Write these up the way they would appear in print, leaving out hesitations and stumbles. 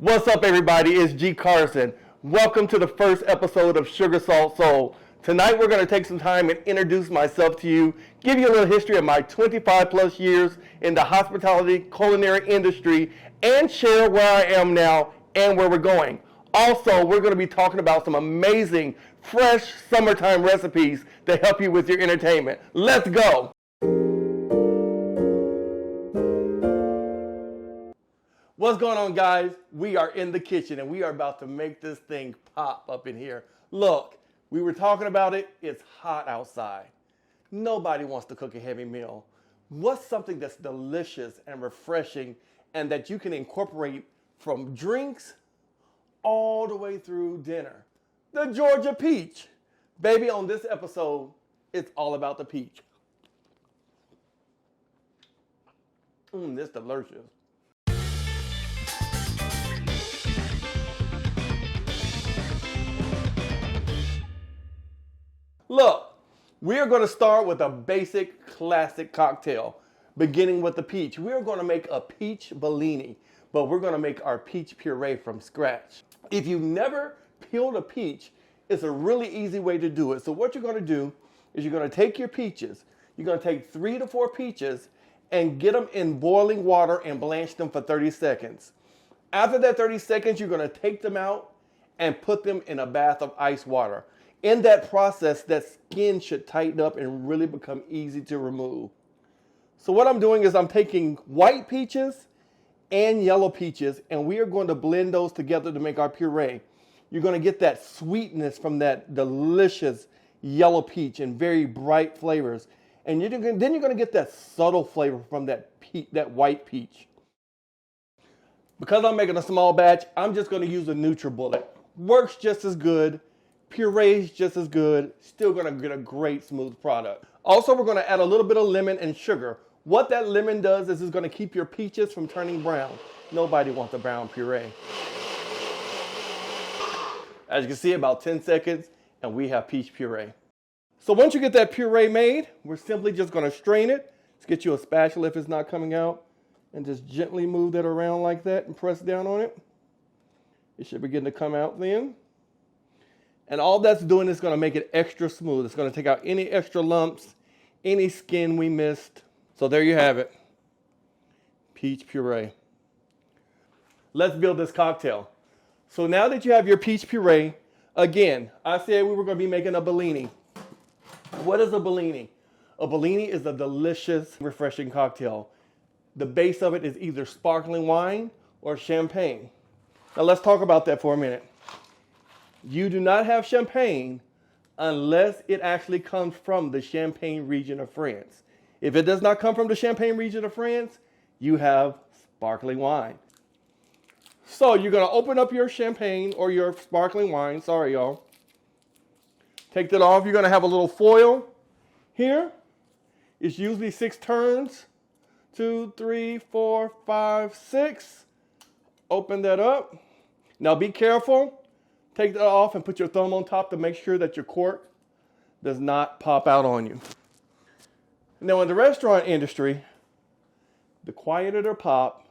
What's up, everybody? It's G. Carson. Welcome to the first episode of Sugar Salt Soul. Tonight we're going to take some time and introduce myself to you, give you a little history of my 25 plus years in the hospitality culinary industry, and share where I am now and where we're going. Also, we're going to be talking about some amazing, fresh summertime recipes to help you with your entertainment. Let's go! What's going on, guys? We are in the kitchen and we are about to make this thing pop up in here. Look, we were talking about it. It's hot outside. Nobody wants to cook a heavy meal. What's something that's delicious and refreshing and that you can incorporate from drinks all the way through dinner? The Georgia peach. Baby, on this episode, it's all about the peach. This is delicious. Look, we are going to start with a basic classic cocktail, beginning with the peach. We are going to make a peach Bellini, but we're going to make our peach puree from scratch. If you've never peeled a peach, it's a really easy way to do it. So what you're going to do is you're going to take your peaches. You're going to take 3 to 4 peaches and get them in boiling water and blanch them for 30 seconds. After that 30 seconds, you're going to take them out and put them in a bath of ice water. In that process, that skin should tighten up and really become easy to remove. So what I'm doing is I'm taking white peaches and yellow peaches, and we are going to blend those together to make our puree. You're going to get that sweetness from that delicious yellow peach and very bright flavors. And then you're going to get that subtle flavor from that white peach. Because I'm making a small batch, I'm just going to use a NutriBullet. Works just as good. Puree's just as good, still gonna get a great smooth product. Also, we're gonna add a little bit of lemon and sugar. What that lemon does is it's gonna keep your peaches from turning brown. Nobody wants a brown puree. As you can see, about 10 seconds and we have peach puree. So once you get that puree made, we're simply just gonna strain it. Let's get you a spatula if it's not coming out and just gently move that around like that and press down on it. It should begin to come out then. And all that's doing is going to make it extra smooth. It's going to take out any extra lumps, any skin we missed. So there you have it. Peach puree. Let's build this cocktail. So now that you have your peach puree, again, I said we were going to be making a Bellini. What is a Bellini? A Bellini is a delicious, refreshing cocktail. The base of it is either sparkling wine or champagne. Now let's talk about that for a minute. You do not have champagne unless it actually comes from the Champagne region of France. If it does not come from the Champagne region of France, you have sparkling wine. So you're going to open up your champagne or your sparkling wine. Sorry, y'all. Take that off. You're going to have a little foil here. It's usually 6 turns. 2, 3, 4, 5, 6. Open that up. Now be careful. Take that off and put your thumb on top to make sure that your cork does not pop out on you. Now in the restaurant industry, the quieter the pop,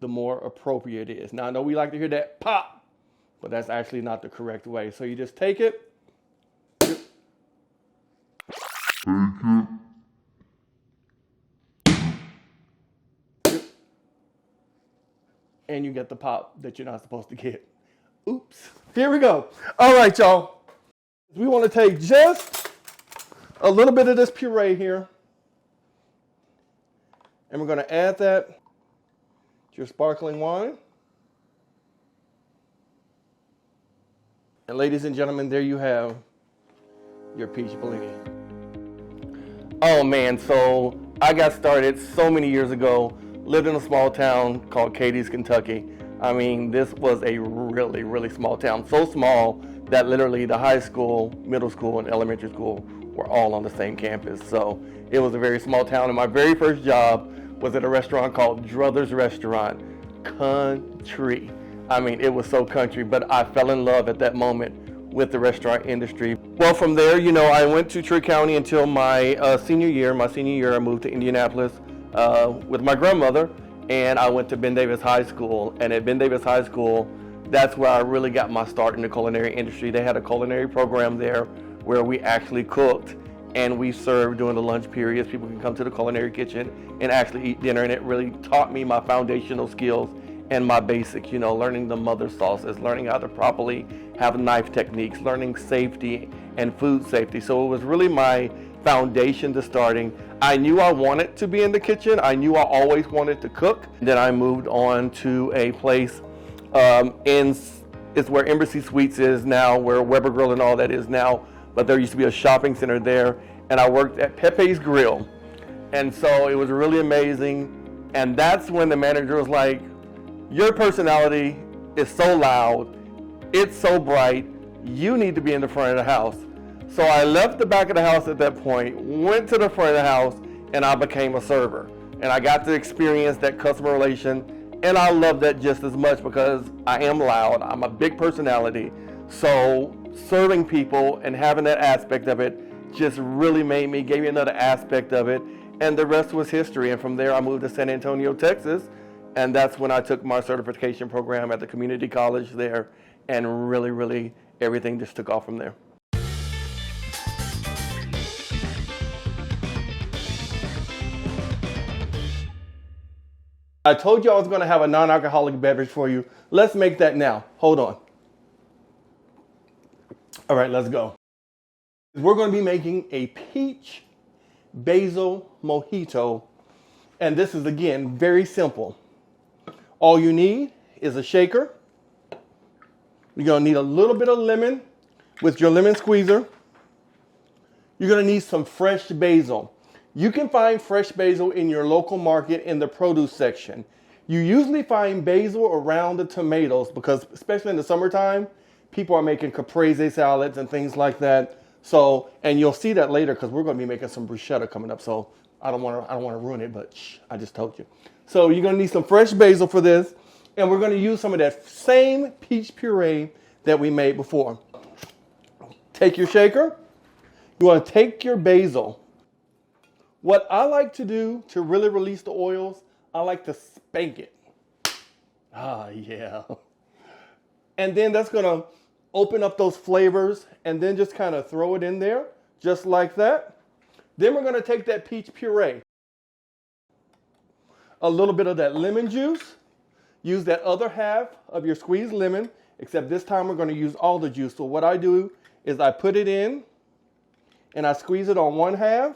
the more appropriate it is. Now I know we like to hear that pop, but that's actually not the correct way. So you just take it. And you get the pop that you're not supposed to get. Oops. Here we go. All right, y'all. We want to take just a little bit of this puree here. And we're going to add that to your sparkling wine. And ladies and gentlemen, there you have your peach Bellini. Oh man, so I got started so many years ago. Lived in a small town called Cadiz, Kentucky. I mean, this was a really, really small town. So small that literally the high school, middle school, and elementary school were all on the same campus. So it was a very small town. And my very first job was at a restaurant called Druthers Restaurant. Country. I mean, it was so country, but I fell in love at that moment with the restaurant industry. Well, from there, I went to Trigg County until my senior year. My senior year, I moved to Indianapolis with my grandmother. and I went to Ben Davis High School. And at Ben Davis High School, that's where I really got my start in the culinary industry. They had a culinary program there where we actually cooked and we served during the lunch periods. People can come to the culinary kitchen and actually eat dinner, and it really taught me my foundational skills and my basics, learning the mother sauces, learning how to properly have knife techniques, learning safety and food safety. So it was really my foundation to starting. I knew I wanted to be in the kitchen. I knew I always wanted to cook. Then I moved on to a place it's where Embassy Suites is now, where Weber Grill and all that is now, but there used to be a shopping center there, and I worked at Pepe's Grill. And so it was really amazing, and that's when the manager was like, your personality is so loud, it's so bright, you need to be in the front of the house. So I left the back of the house at that point, went to the front of the house, and I became a server. And I got to experience that customer relation, and I love that just as much because I am loud, I'm a big personality. So serving people and having that aspect of it just really gave me another aspect of it, and the rest was history. And from there I moved to San Antonio, Texas, and that's when I took my certification program at the community college there, and really everything just took off from there. I told you I was going to have a non-alcoholic beverage for you. Let's make that now. Hold on. All right, let's go. We're going to be making a peach basil mojito. And this is, again, very simple. All you need is a shaker. You're going to need a little bit of lemon with your lemon squeezer. You're going to need some fresh basil. You can find fresh basil in your local market in the produce section. You usually find basil around the tomatoes because, especially in the summertime, people are making caprese salads and things like that. So, and you'll see that later because we're going to be making some bruschetta coming up. So I don't want to ruin it, but I just told you. So you're going to need some fresh basil for this, and we're going to use some of that same peach puree that we made before. Take your shaker. You want to take your basil. What I like to do to really release the oils, I like to spank it. Ah, yeah. And then that's going to open up those flavors, and then just kind of throw it in there, just like that. Then we're going to take that peach puree, a little bit of that lemon juice, use that other half of your squeezed lemon, except this time we're going to use all the juice. So what I do is I put it in, and I squeeze it on one half,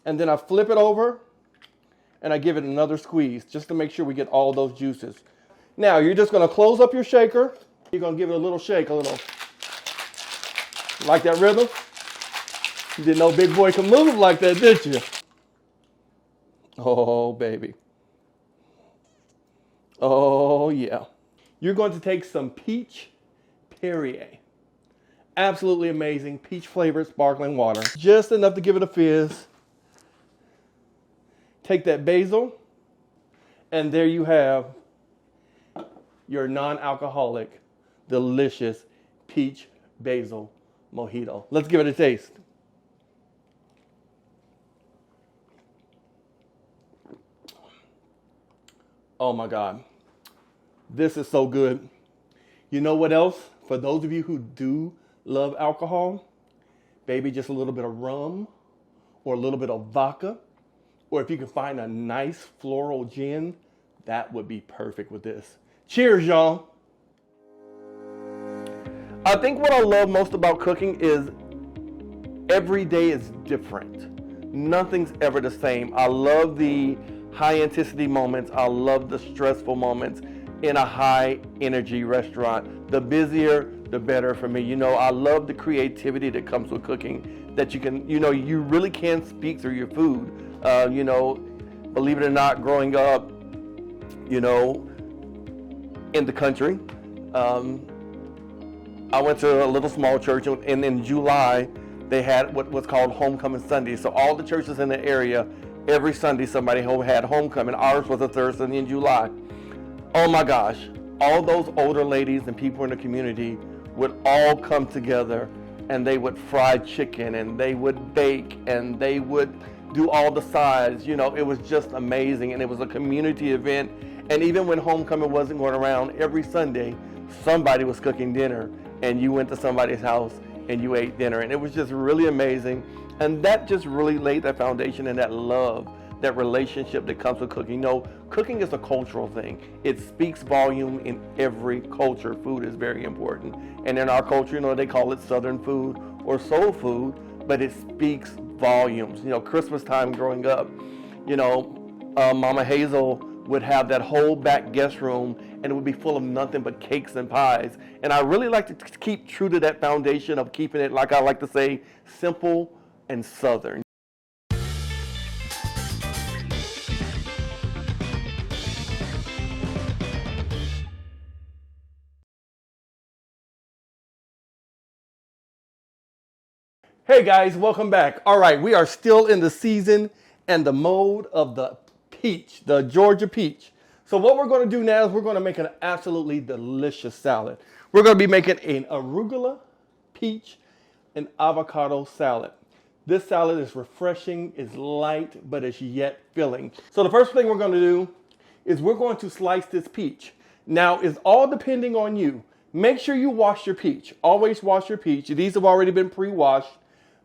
and then I flip it over, and I give it another squeeze, just to make sure we get all those juices. Now, you're just going to close up your shaker. You're going to give it a little shake, a little. Like that rhythm? You didn't know Big Boy could move like that, did you? Oh, baby. Oh, yeah. You're going to take some peach Perrier. Absolutely amazing peach flavored sparkling water. Just enough to give it a fizz. Take that basil, and there you have your non-alcoholic, delicious peach basil mojito. Let's give it a taste. Oh my God, this is so good. You know what else? For those of you who do love alcohol, maybe just a little bit of rum or a little bit of vodka, or if you can find a nice floral gin, that would be perfect with this. Cheers, y'all. I think what I love most about cooking is every day is different. Nothing's ever the same. I love the high intensity moments. I love the stressful moments in a high energy restaurant. The busier, the better for me. You know, I love the creativity that comes with cooking, that you can, you really can speak through your food. Believe it or not, growing up, in the country, I went to a little small church, and in July, they had what was called Homecoming Sunday. So all the churches in the area, every Sunday, somebody had homecoming. Ours was the third Sunday in July. Oh my gosh, all those older ladies and people in the community would all come together, and they would fry chicken, and they would bake, and they would do all the sides. You know, it was just amazing, and it was a community event. And even when homecoming wasn't going around, every Sunday, somebody was cooking dinner, and you went to somebody's house and you ate dinner, and it was just really amazing. And that just really laid that foundation and that love, that relationship that comes with cooking. You know, cooking is a cultural thing. It speaks volume in every culture. Food is very important. And in our culture, you know, they call it Southern food or soul food, but it speaks volumes. You know, Christmas time growing up, you know, Mama Hazel would have that whole back guest room, and it would be full of nothing but cakes and pies. And I really like to keep true to that foundation of keeping it, like I like to say, simple and Southern. Hey guys, welcome back. All right, we are still in the season and the mode of the peach, the Georgia peach. So what we're going to do now is we're going to make an absolutely delicious salad. We're going to be making an arugula, peach, and avocado salad. This salad is refreshing, it's light, but it's yet filling. So the first thing we're going to do is we're going to slice this peach. Now, it's all depending on you. Make sure you wash your peach. Always wash your peach. These have already been pre-washed.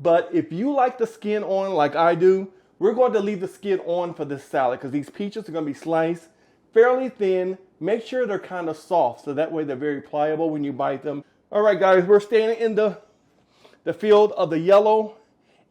But if you like the skin on like I do, we're going to leave the skin on for this salad because these peaches are going to be sliced fairly thin. Make sure they're kind of soft so that way they're very pliable when you bite them. All right, guys, we're staying in the field of the yellow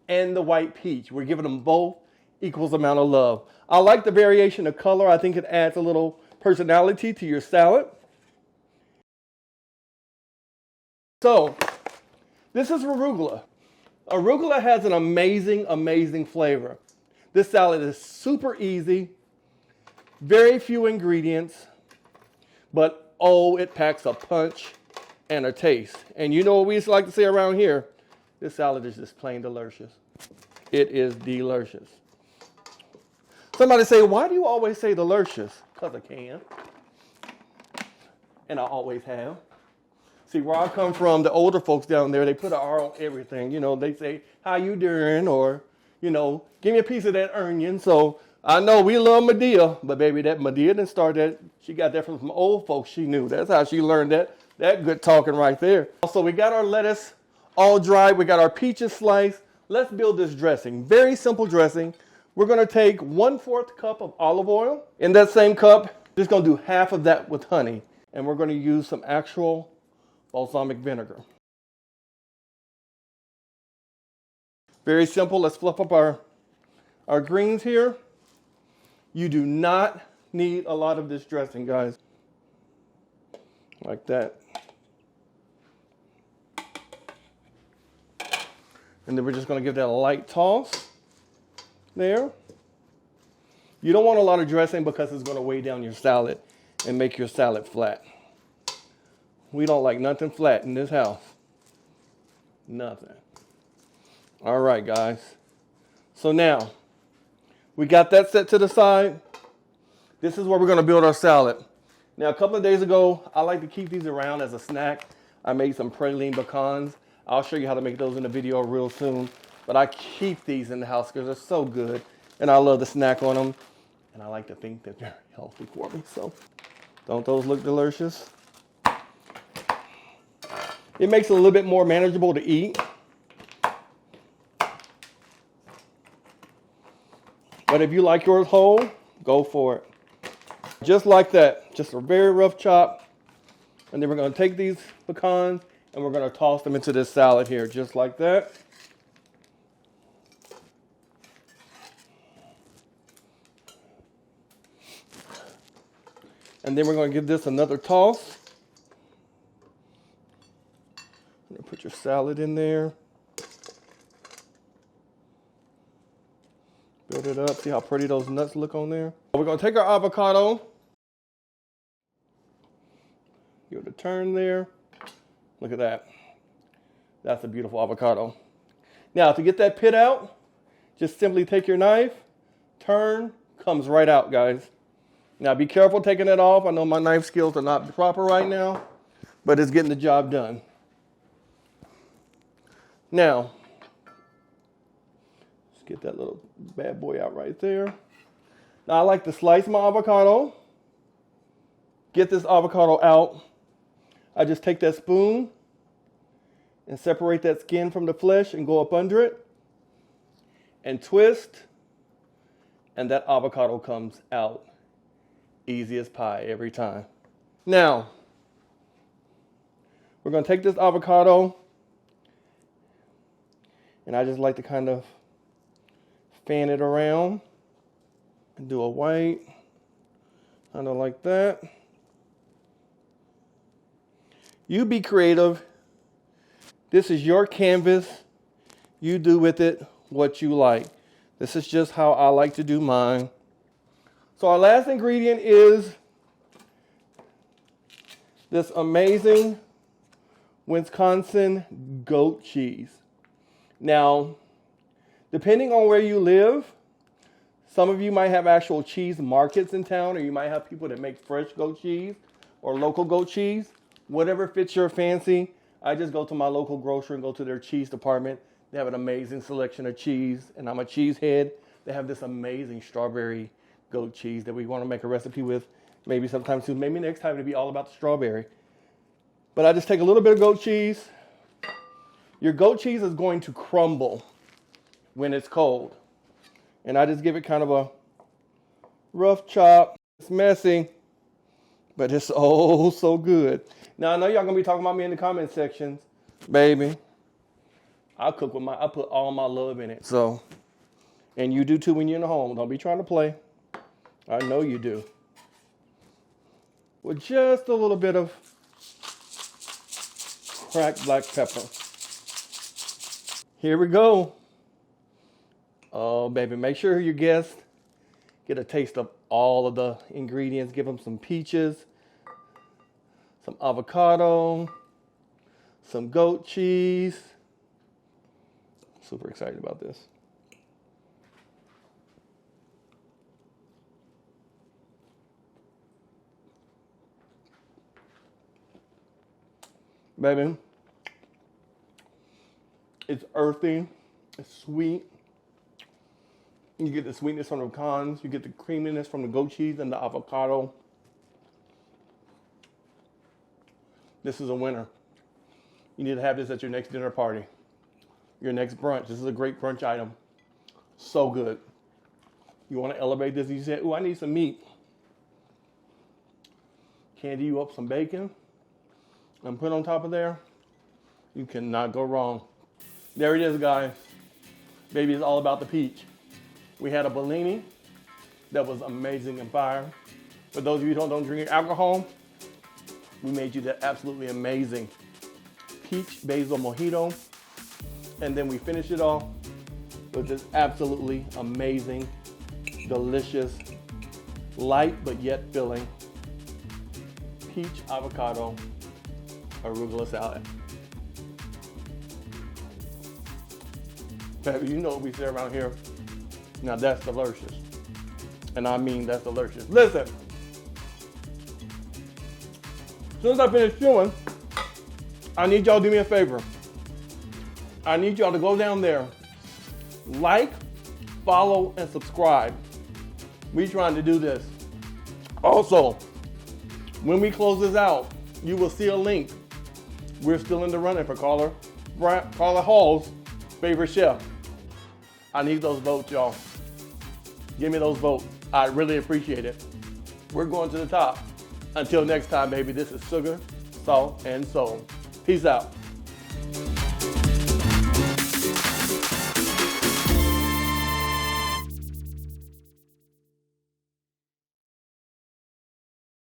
and the white peach. We're giving them both equal amount of love. I like the variation of color. I think it adds a little personality to your salad. So, this is arugula. Arugula has an amazing, amazing flavor. This salad is super easy, very few ingredients, but oh, it packs a punch and a taste. And you know what we used to like to say around here? This salad is just plain delicious. It is delicious. Somebody say, why do you always say delicious? Because I can. And I always have. See, where I come from, the older folks down there, they put an R on everything. You know, they say, how you doing? Or, you know, give me a piece of that onion. So I know we love Medea, but baby, that Medea didn't start that. She got that from some old folks she knew. That's how she learned that good talking right there. So we got our lettuce all dried. We got our peaches sliced. Let's build this dressing. Very simple dressing. We're going to take 1/4 cup of olive oil. In that same cup, just going to do half of that with honey. And we're going to use some actual balsamic vinegar. Very simple. Let's fluff up our greens here. You do not need a lot of this dressing, guys. Like that. And then we're just going to give that a light toss there. You don't want a lot of dressing because it's going to weigh down your salad and make your salad flat. We don't like nothing flat in this house. Nothing. All right, guys. So now, we got that set to the side. This is where we're going to build our salad. Now, a couple of days ago, I like to keep these around as a snack. I made some praline pecans. I'll show you how to make those in the video real soon. But I keep these in the house because they're so good. And I love to snack on them. And I like to think that they're healthy for me. So, don't those look delicious? It makes it a little bit more manageable to eat. But if you like yours whole, go for it. Just like that. Just a very rough chop. And then we're going to take these pecans and we're going to toss them into this salad here, just like that. And then we're going to give this another toss. Put your salad in there. Build it up. See how pretty those nuts look on there? We're going to take our avocado. Give it a turn there. Look at that. That's a beautiful avocado. Now, to get that pit out, just simply take your knife, turn, comes right out, guys. Now, be careful taking it off. I know my knife skills are not proper right now, but it's getting the job done. Now, Get that little bad boy out right there. Now I like to slice my avocado. Get this avocado out. I just take that spoon and separate that skin from the flesh and go up under it and twist, and that avocado comes out easy as pie every time. Now, we're going to take this avocado, and I just like to kind of fan it around and do a white, kind of like that. You be creative. This is your canvas. You do with it what you like. This is just how I like to do mine. So our last ingredient is this amazing Wisconsin goat cheese. Now, depending on where you live, some of you might have actual cheese markets in town, or you might have people that make fresh goat cheese or local goat cheese. Whatever fits your fancy. I just go to my local grocery and go to their cheese department. They have an amazing selection of cheese, and I'm a cheese head. They have this amazing strawberry goat cheese that we want to make a recipe with maybe sometime soon. Maybe next time it'll be all about the strawberry. But I just take a little bit of goat cheese. Your goat cheese is going to crumble when it's cold. And I just give it kind of a rough chop. It's messy, but it's oh so good. Now I know y'all gonna be talking about me in the comment sections, baby. I cook with I put all my love in it. So, and you do too when you're in the home. Don't be trying to play. I know you do. With just a little bit of cracked black pepper. Here we go. Oh, baby, make sure your guests get a taste of all of the ingredients. Give them some peaches, some avocado, some goat cheese. Super excited about this. Baby, it's earthy, it's sweet. You get the sweetness from the pecans, you get the creaminess from the goat cheese and the avocado. This is a winner. You need to have this at your next dinner party, your next brunch. This is a great brunch item. So good. You want to elevate this, you say, ooh, I need some meat. Candy you up some bacon and put on top of there. You cannot go wrong. There it is, guys. Baby, it's all about the peach. We had a Bellini that was amazing and fire. For those of you who don't drink alcohol, we made you that absolutely amazing peach basil mojito. And then we finished it off with this absolutely amazing, delicious, light but yet filling peach avocado arugula salad. Baby, you know what we say around here. Now that's delicious. And I mean that's delicious. Listen. As soon as I finish chewing, I need y'all to do me a favor. I need y'all to go down there, like, follow, and subscribe. We trying to do this. Also, when we close this out, you will see a link. We're still in the running for Carla Hall's favorite chef. I need those votes, y'all. Give me those votes. I really appreciate it. We're going to the top. Until next time, baby, this is Sugar, Salt, and Soul. Peace out.